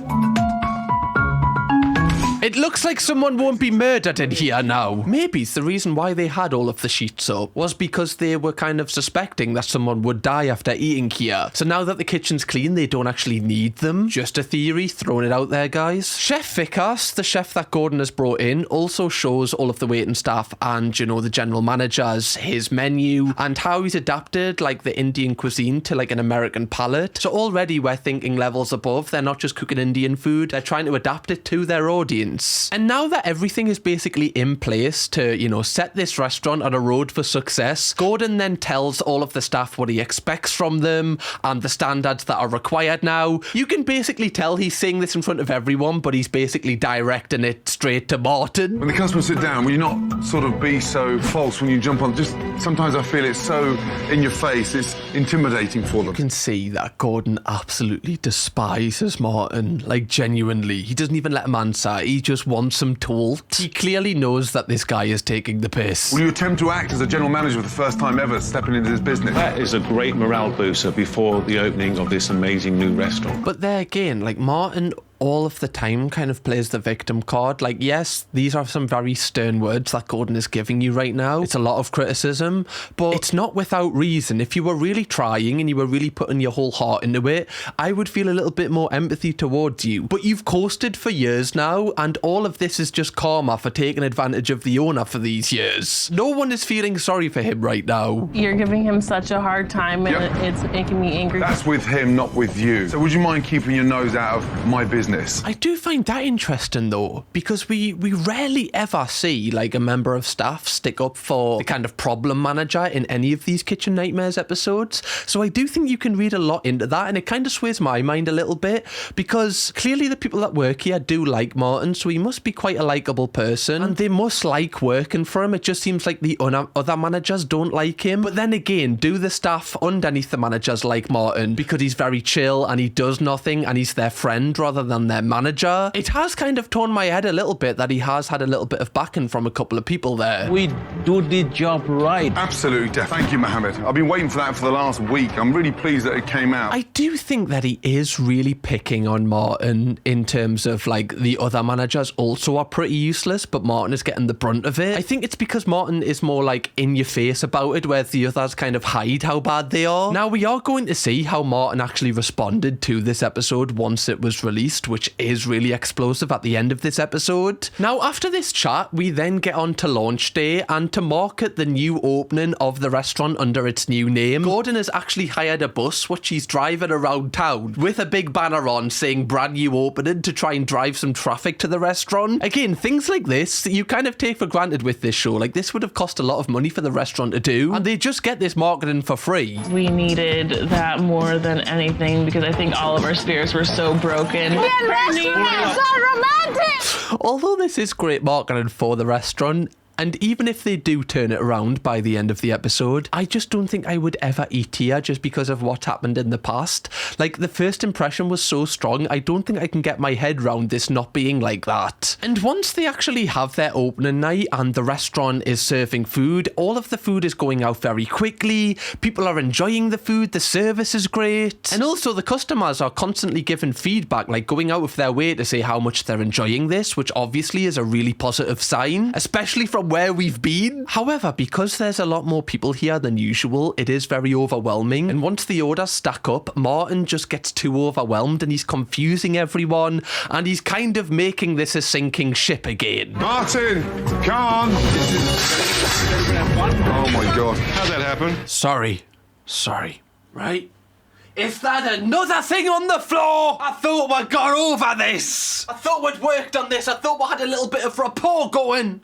It looks like someone won't be murdered in here now. Maybe the reason why they had all of the sheets up was because they were kind of suspecting that someone would die after eating here. So now that the kitchen's clean, they don't actually need them. Just a theory, throwing it out there, guys. Chef Vikas, the chef that Gordon has brought in, also shows all of the waiting staff and, you know, the general managers his menu and how he's adapted, like, the Indian cuisine to, like, an American palate. So already we're thinking levels above. They're not just cooking Indian food. They're trying to adapt it to their audience. And now that everything is basically in place to, you know, set this restaurant on a road for success, Gordon then tells all of the staff what he expects from them and the standards that are required now. You can basically tell he's saying this in front of everyone, but he's basically directing it straight to Martin. When the customers sit down, will you not sort of be so false when you jump on? Just sometimes I feel it's so in your face, it's intimidating for them. You can see that Gordon absolutely despises Martin, like, genuinely. He doesn't even let him answer. He just wants him told. He clearly knows that this guy is taking the piss. Will you attempt to act as a general manager for the first time ever stepping into this business? That is a great morale booster before the opening of this amazing new restaurant. But there again, like, Martin all of the time kind of plays the victim card. Like, yes, these are some very stern words that Gordon is giving you right now. It's a lot of criticism, but it's not without reason. If you were really trying and you were really putting your whole heart into it, I would feel a little bit more empathy towards you. But you've coasted for years now, and all of this is just karma for taking advantage of the owner for these years. No one is feeling sorry for him right now. You're giving him such a hard time and it's making me angry. That's with him, not with you. So would you mind keeping your nose out of my business? I do find that interesting though, because we rarely ever see like a member of staff stick up for the kind of problem manager in any of these Kitchen Nightmares episodes. So I do think you can read a lot into that, and it kind of sways my mind a little bit, because clearly the people that work here do like Martin, so he must be quite a likeable person and they must like working for him. It just seems like the other managers don't like him. But then again, do the staff underneath the managers like Martin because he's very chill and he does nothing and he's their friend rather than their manager? It has kind of torn my head a little bit that he has had a little bit of backing from a couple of people there. We do the job right. Absolutely, Def. Thank you, Mohammed. I've been waiting for that for the last week. I'm really pleased that it came out. I do think that he is really picking on Martin in terms of like the other managers also are pretty useless, but Martin is getting the brunt of it. I think it's because Martin is more like in your face about it, whereas the others kind of hide how bad they are. Now we are going to see how Martin actually responded to this episode once it was released which is really explosive at the end of this episode. Now, after this chat, we then get on to launch day, and to market the new opening of the restaurant under its new name, Gordon has actually hired a bus which he's driving around town with a big banner on saying brand new opening to try and drive some traffic to the restaurant. Again, things like this you kind of take for granted with this show. Like, this would have cost a lot of money for the restaurant to do, and they just get this marketing for free. We needed that more than anything because I think all of our spirits were so broken. Although this is great marketing for the restaurant, and even if they do turn it around by the end of the episode, I just don't think I would ever eat here just because of what happened in the past. Like, the first impression was so strong, I don't think I can get my head round this not being like that. And once they actually have their opening night and the restaurant is serving food, all of the food is going out very quickly, people are enjoying the food, the service is great, and also the customers are constantly giving feedback, like going out of their way to say how much they're enjoying this, which obviously is a really positive sign, especially from where we've been. However, because there's a lot more people here than usual, it is very overwhelming, and once the orders stack up, Martin just gets too overwhelmed and he's confusing everyone, and he's kind of making this a sinking ship again. Martin, come on! Oh my god. How'd that happen? Sorry, right? Is that another thing on the floor? I thought we'd got over this. I thought we'd worked on this. I thought we had a little bit of rapport going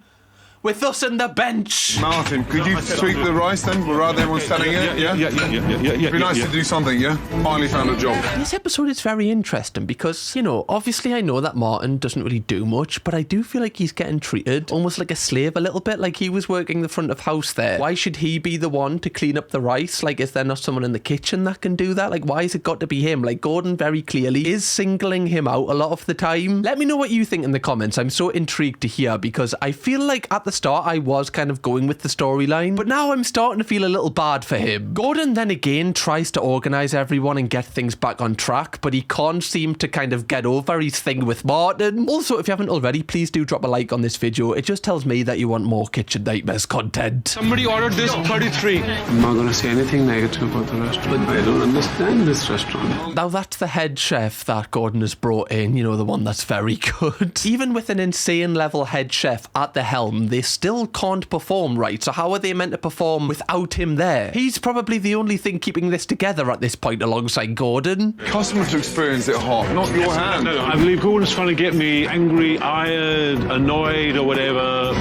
with us and the bench. Martin, could you sweep the rice then, rather than everyone standing here? Yeah? It'd be nice to do something, yeah? Finally found a job. This episode is very interesting because, you know, obviously I know that Martin doesn't really do much, but I do feel like he's getting treated almost like a slave a little bit, like he was working the front of house there. Why should he be the one to clean up the rice? Like, is there not someone in the kitchen that can do that? Like, why has it got to be him? Like, Gordon very clearly is singling him out a lot of the time. Let me know what you think in the comments. I'm so intrigued to hear because I feel like at the start I was kind of going with the storyline, but now I'm starting to feel a little bad for him. Gordon then again tries to organise everyone and get things back on track, but he can't seem to kind of get over his thing with Martin. Also, if you haven't already, please do drop a like on this video. It just tells me that you want more Kitchen Nightmares content. Somebody ordered this 33. I'm not going to say anything negative about the restaurant. I don't understand this restaurant. Now that's the head chef that Gordon has brought in, you know, the one that's very good. Even with an insane level head chef at the helm, they still can't perform right, so how are they meant to perform without him there? He's probably the only thing keeping this together at this point alongside Gordon. Customer to experience it hot, not your hand. No, I believe Gordon's trying to get me angry, tired, annoyed, or whatever.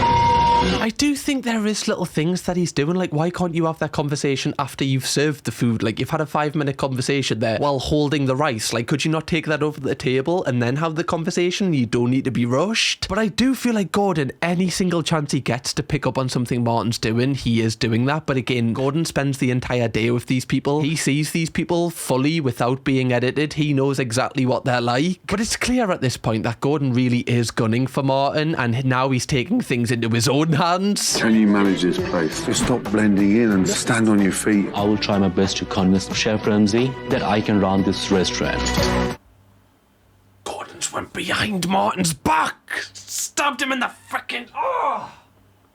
I do think there is little things that he's doing, like why can't you have that conversation after you've served the food? Like, you've had a 5-minute conversation there while holding the rice. Like, could you not take that over the table and then have the conversation? You don't need to be rushed. But I do feel like Gordon, any single chance he gets to pick up on something Martin's doing, he is doing that. But again, Gordon spends the entire day with these people. He sees these people fully without being edited. He knows exactly what they're like. But it's clear at this point that Gordon really is gunning for Martin, and now he's taking things into his own hands. Can you manage this place? Just stop blending in and stand on your feet. I will try my best to convince Chef Ramsay that I can run this restaurant. Gordon's went behind Martin's back, stabbed him in the frickin'... Oh!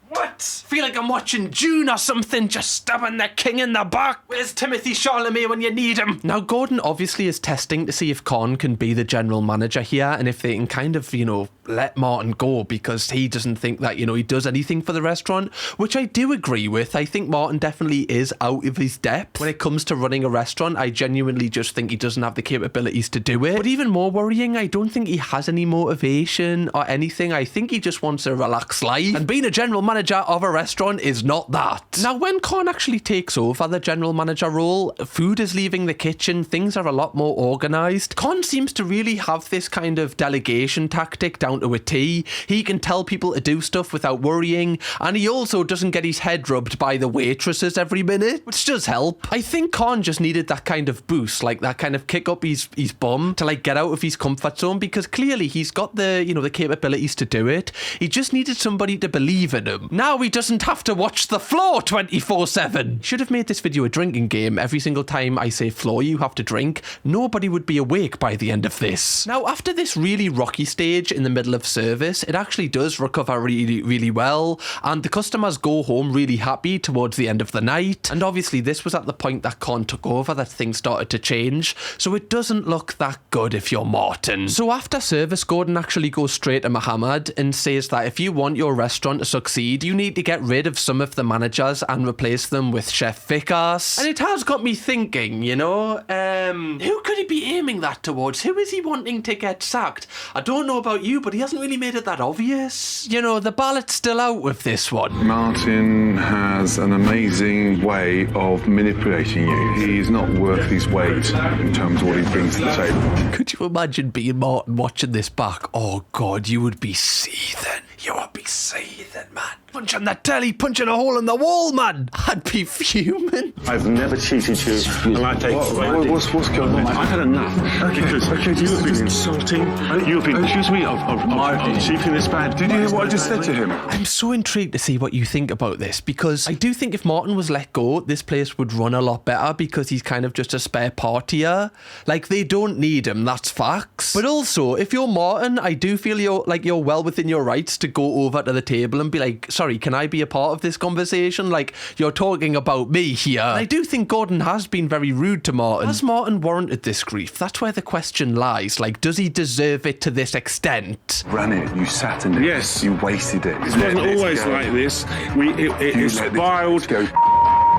What? Feel like I'm watching June or something, just stabbing the king in the back. Where's Timothy Chalamet when you need him? Now, Gordon obviously is testing to see if Con can be the general manager here, and if they can kind of, you know, let Martin go, because he doesn't think that, you know, he does anything for the restaurant, which I do agree with. I think Martin definitely is out of his depth when it comes to running a restaurant. I genuinely just think he doesn't have the capabilities to do it. But even more worrying, I don't think he has any motivation or anything. I think he just wants a relaxed life, and being a general manager of a restaurant is not that. Now, when Con actually takes over the general manager role, food is leaving the kitchen, things are a lot more organised. Con seems to really have this kind of delegation tactic down to a T. He can tell people to do stuff without worrying, and he also doesn't get his head rubbed by the waitresses every minute, which does help. I think Con just needed that kind of boost, like that kind of kick up his bum to like get out of his comfort zone, because clearly he's got the, you know, the capabilities to do it. He just needed somebody to believe in him. Now he doesn't have to watch the floor 24/7. Should have made this video a drinking game. Every single time I say floor, you have to drink. Nobody would be awake by the end of this. Now, after this really rocky stage in the middle of service, it actually does recover really, really well, and the customers go home really happy towards the end of the night. And obviously, this was at the point that Khan took over that things started to change, so it doesn't look that good if you're Martin. So after service, Gordon actually goes straight to Mohammed and says that if you want your restaurant to succeed, you need to get rid of some of the managers and replace them with Chef Vickers. And it has got me thinking, you know, who could he be aiming that towards? Who is he wanting to get sacked? I don't know about you, but he hasn't really made it that obvious. You know, the ballot's still out with this one. Martin has an amazing way of manipulating you. He's not worth his weight in terms of what he brings to the table. Could you imagine being Martin watching this back? Oh God, you would be seething. You would be seething, man. Punching the telly, punching a hole in the wall, man. I'd be fuming. I've never cheated you, and I take What's going on? I've had enough. Because you have been insulting. You have been accused me of cheating this bad. Did you hear what I just said to him? I'm so intrigued to see what you think about this, because I do think if Martin was let go, this place would run a lot better, because he's kind of just a spare part here. Like, they don't need him, that's facts. But also, if you're Martin, I do feel you're well within your rights to go over to the table and be like, sorry, can I be a part of this conversation? Like, you're talking about me here. And I do think Gordon has been very rude to Martin. Has Martin warranted this grief? That's where the question lies. Like, does he deserve it to this extent? Ran it, you sat in it. Yes. You wasted it. It wasn't always like this. It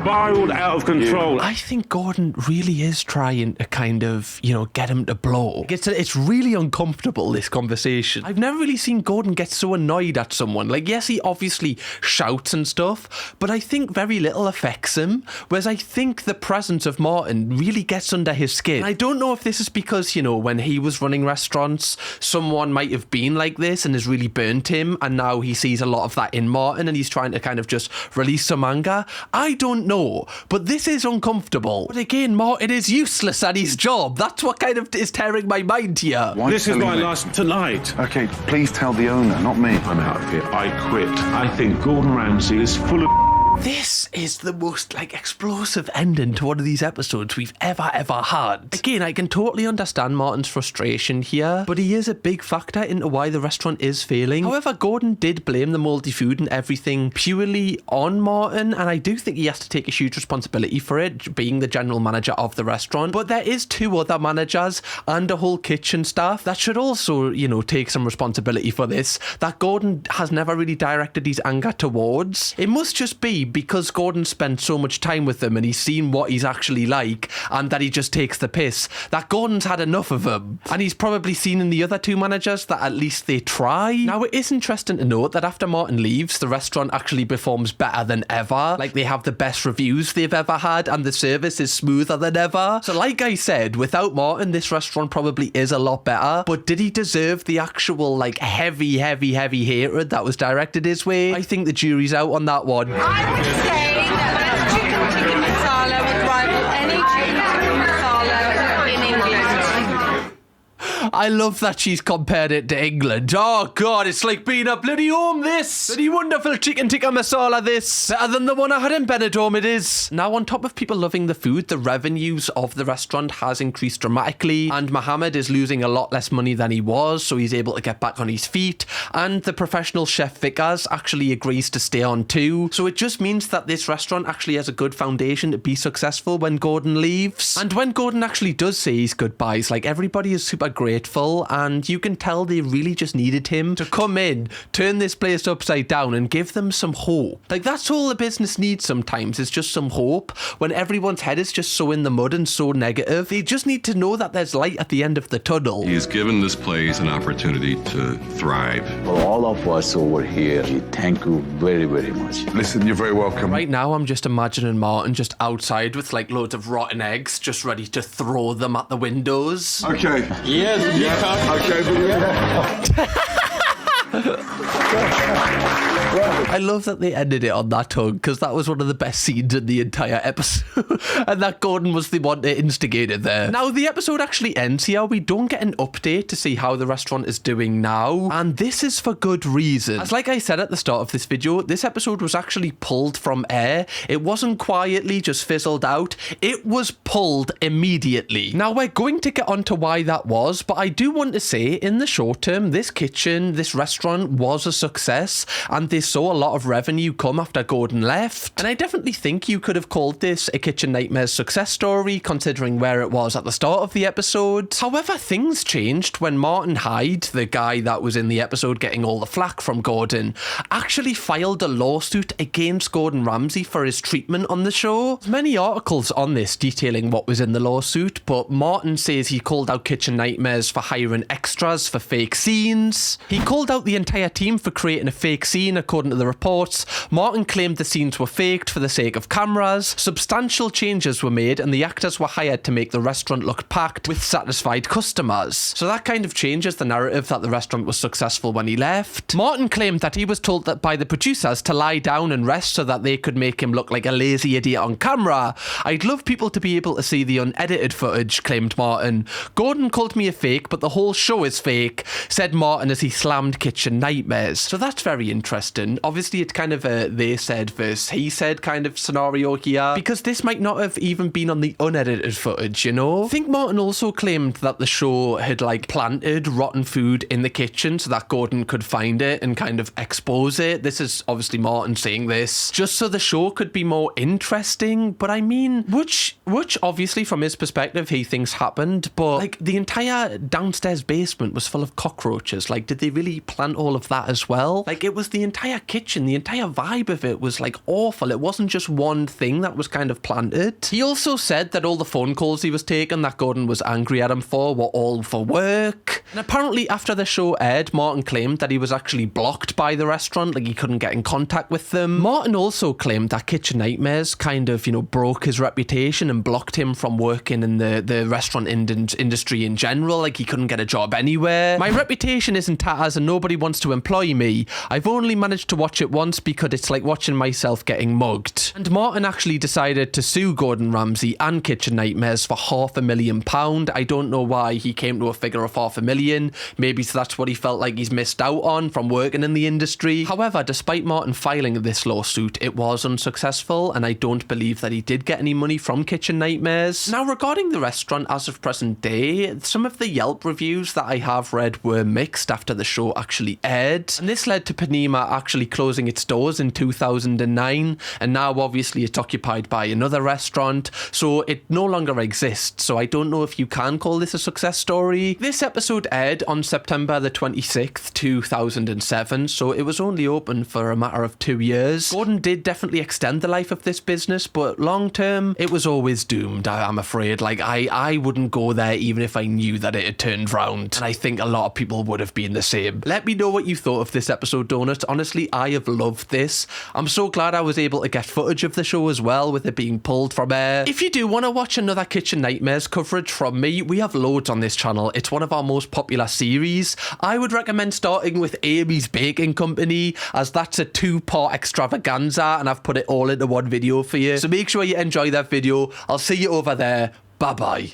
spiraled out of control. I think Gordon really is trying to kind of, you know, get him to blow. It's really uncomfortable, this conversation. I've never really seen Gordon get so annoyed at someone. Like, yes, he obviously shouts and stuff, but I think very little affects him, whereas I think the presence of Martin really gets under his skin. And I don't know if this is because, you know, when he was running restaurants, someone might have been like this and has really burnt him, and now he sees a lot of that in Martin and he's trying to kind of just release some anger. I don't know, but this is uncomfortable. But again, Martin is useless at his job. That's what kind of is tearing my mind here. This is my last tonight. Okay, please tell the owner, not me. I'm out of here. I quit. I think Gordon Ramsay is full of... This is the most, like, explosive ending to one of these episodes we've ever had. Again, I can totally understand Martin's frustration here, but he is a big factor into why the restaurant is failing. However, Gordon did blame the mouldy food and everything purely on Martin, and I do think he has to take a huge responsibility for it, being the general manager of the restaurant. But there is 2 other managers and a whole kitchen staff that should also, you know, take some responsibility for this, that Gordon has never really directed his anger towards. It must just be because Gordon spent so much time with them and he's seen what he's actually like, and that he just takes the piss, that Gordon's had enough of him. And he's probably seen in the other 2 managers that at least they try. Now, it is interesting to note that after Martin leaves, the restaurant actually performs better than ever. Like, they have the best reviews they've ever had and the service is smoother than ever. So like I said, without Martin, this restaurant probably is a lot better. But did he deserve the actual, like, heavy hatred that was directed his way? I think the jury's out on that one. I would say that chicken masala would rival any chicken masala in England. I love that she's compared it to England. Oh God, it's like being a bloody home, this. Bloody wonderful chicken tikka masala, this. Better than the one I had in Benidorm, it is. Now, on top of people loving the food, the revenues of the restaurant has increased dramatically, and Mohammed is losing a lot less money than he was, so he's able to get back on his feet, and the professional chef Vickers actually agrees to stay on too. So it just means that this restaurant actually has a good foundation to be successful when Gordon leaves. And when Gordon actually does say his goodbyes, like, everybody is super grateful, and you can tell they really just needed him to come in, turn this place upside down and give them some hope. Like, that's all the business needs sometimes, is just some hope. When everyone's head is just so in the mud and so negative, they just need to know that there's light at the end of the tunnel. He's given this place an opportunity to thrive. For all of us over here, we thank you very, very much. Listen, you're very welcome. Right now, I'm just imagining Martin just outside with, like, loads of rotten eggs, just ready to throw them at the windows. Okay. Yes, yeah. Okay, but I love that they ended it on that tongue, because that was one of the best scenes in the entire episode. And that Gordon was the one that instigated there. Now, the episode actually ends here. We don't get an update to see how the restaurant is doing now. And this is for good reason. As like I said at the start of this video, this episode was actually pulled from air. It wasn't quietly just fizzled out. It was pulled immediately. Now, we're going to get onto why that was, but I do want to say, in the short term, this kitchen, this restaurant was a success, and they saw a lot of revenue come after Gordon left. And I definitely think you could have called this a Kitchen Nightmares success story, considering where it was at the start of the episode. However, things changed when Martin Hyde, the guy that was in the episode getting all the flack from Gordon, actually filed a lawsuit against Gordon Ramsay for his treatment on the show. There's many articles on this detailing what was in the lawsuit, but Martin says he called out Kitchen Nightmares for hiring extras for fake scenes. He called out the entire team for creating a fake scene, according to the reports. Martin claimed the scenes were faked for the sake of cameras. Substantial changes were made and the actors were hired to make the restaurant look packed with satisfied customers. So that kind of changes the narrative that the restaurant was successful when he left. Martin claimed that he was told that by the producers to lie down and rest so that they could make him look like a lazy idiot on camera. I'd love people to be able to see the unedited footage, claimed Martin. Gordon called me a fake, but the whole show is fake, said Martin as he slammed Kitchen Nightmares. So that's very interesting. Obviously, it's kind of a they said versus he said kind of scenario here, because this might not have even been on the unedited footage, you know? I think Martin also claimed that the show had like planted rotten food in the kitchen so that Gordon could find it and kind of expose it. This is obviously Martin saying this just so the show could be more interesting, but I mean, which obviously from his perspective he thinks happened, but like the entire downstairs basement was full of cockroaches. Like, did they really plant all of that as well? Like, it was the entire kitchen, the entire vibe of it was like awful. It wasn't just one thing that was kind of planted. He also said that all the phone calls he was taking that Gordon was angry at him for were all for work. And apparently after the show aired, Martin claimed that he was actually blocked by the restaurant, like he couldn't get in contact with them. Martin also claimed that Kitchen Nightmares kind of, you know, broke his reputation and blocked him from working in the restaurant industry in general. Like, he couldn't get a job anywhere. My reputation is in tatters and nobody wants to employ me. I've only managed to watch it once because it's like watching myself getting mugged. And Martin actually decided to sue Gordon Ramsay and Kitchen Nightmares for £500,000. I don't know why he came to a figure of £500,000. Maybe that's what he felt like he's missed out on from working in the industry. However, despite Martin filing this lawsuit, it was unsuccessful, and I don't believe that he did get any money from Kitchen Nightmares. Now, regarding the restaurant as of present day, some of the Yelp reviews that I have read were mixed after the show actually aired, and this led to Panema actually closing its doors in 2009, and now obviously it's occupied by another restaurant, so it no longer exists. So I don't know if you can call this a success story. This episode aired on September the 26th, 2007, so it was only open for a matter of 2 years. Gordon did definitely extend the life of this business, but long term, it was always doomed, I'm afraid. Like, I wouldn't go there even if I knew that it had turned round, and I think a lot of people would have been the same. Let me know what you thought of this episode, Donuts. Honestly, I have loved this. I'm so glad I was able to get footage of the show as well, with it being pulled from air. If you do want to watch another Kitchen Nightmares coverage from me, we have loads on this channel. It's one of our most popular series. I would recommend starting with Amy's Baking Company, as that's a 2-part extravaganza, and I've put it all into one video for you. So make sure you enjoy that video. I'll see you over there. Bye bye.